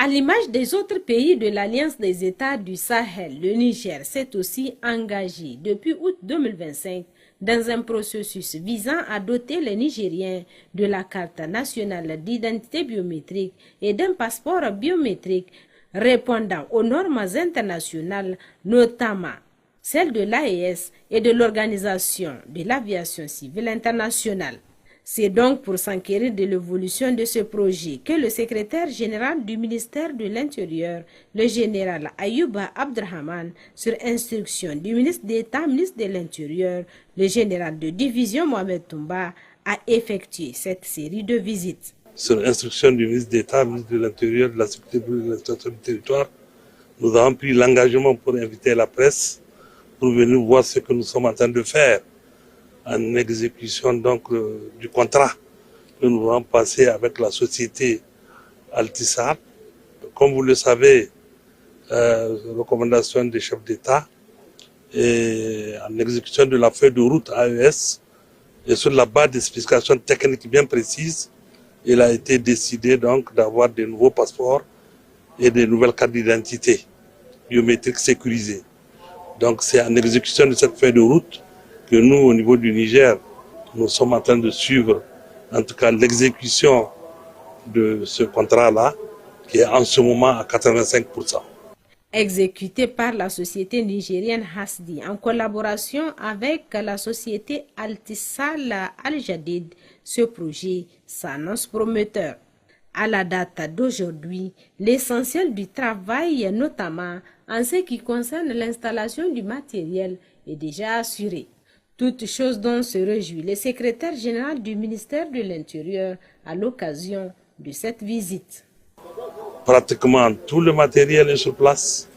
l'image des autres pays de l'Alliance des États du Sahel, le Niger s'est aussi engagé depuis août 2025 dans un processus visant à doter les Nigériens de la carte nationale d'identité biométrique et d'un passeport biométrique répondant aux normes internationales, notamment celles de l'AES et de l'Organisation de l'aviation civile internationale. C'est donc pour s'enquérir de l'évolution de ce projet que le secrétaire général du ministère de l'Intérieur, le général Ayouba Abdrahman, sur instruction du ministre d'État, ministre de l'Intérieur, le général de division Mohamed Toumba, a effectué cette série de visites. Sur instruction du ministre d'État, ministre de l'Intérieur, de la Sécurité publique et de l'administration du territoire, nous avons pris l'engagement pour inviter la presse pour venir voir ce que nous sommes en train de faire en exécution donc du contrat que nous avons passé avec la société Altisar. Comme vous le savez, recommandation des chefs d'État et en exécution de la feuille de route AES et sur la base des spécifications techniques bien précises, il a été décidé donc d'avoir de nouveaux passeports et de nouvelles cartes d'identité biométriques sécurisées. Donc c'est en exécution de cette feuille de route que nous, au niveau du Niger, nous sommes en train de suivre, en tout cas, l'exécution de ce contrat-là, qui est en ce moment à 85%. Exécuté par la société nigérienne Hasdi en collaboration avec la société Altisal Al-Jadid, ce projet s'annonce prometteur. À la date d'aujourd'hui, l'essentiel du travail, notamment en ce qui concerne l'installation du matériel, est déjà assuré. Toute chose dont se réjouit le secrétaire général du ministère de l'Intérieur à l'occasion de cette visite. Pratiquement tout le matériel est sur place,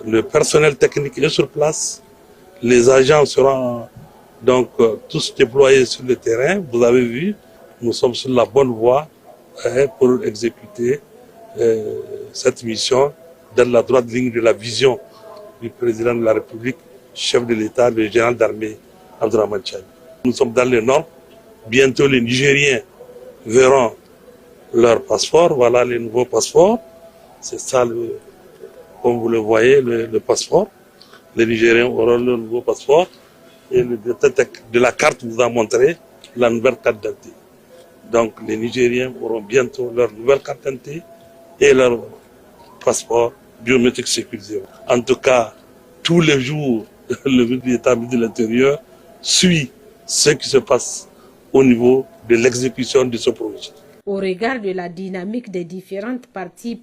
le personnel technique est sur place, les agents seront donc tous déployés sur le terrain. Vous avez vu, nous sommes sur la bonne voie pour exécuter cette mission dans la droite ligne de la vision du président de la République, chef de l'État, le général d'armée Abdrahman Chani. Nous sommes dans les normes. Bientôt les Nigériens verront leur passeport. Voilà les nouveaux passeports. C'est ça, comme vous le voyez, le passeport. Les Nigériens auront leur nouveau passeport. Et le détail de la carte vous a montré la nouvelle carte d'identité. Donc les Nigériens auront bientôt leur nouvelle carte d'identité et leur passeport biométrique sécurisé. En tout cas, tous les jours, le ministre d'État, ministre de l'Intérieur, suit ce qui se passe au niveau de l'exécution de ce projet. Au regard de la dynamique des différentes parties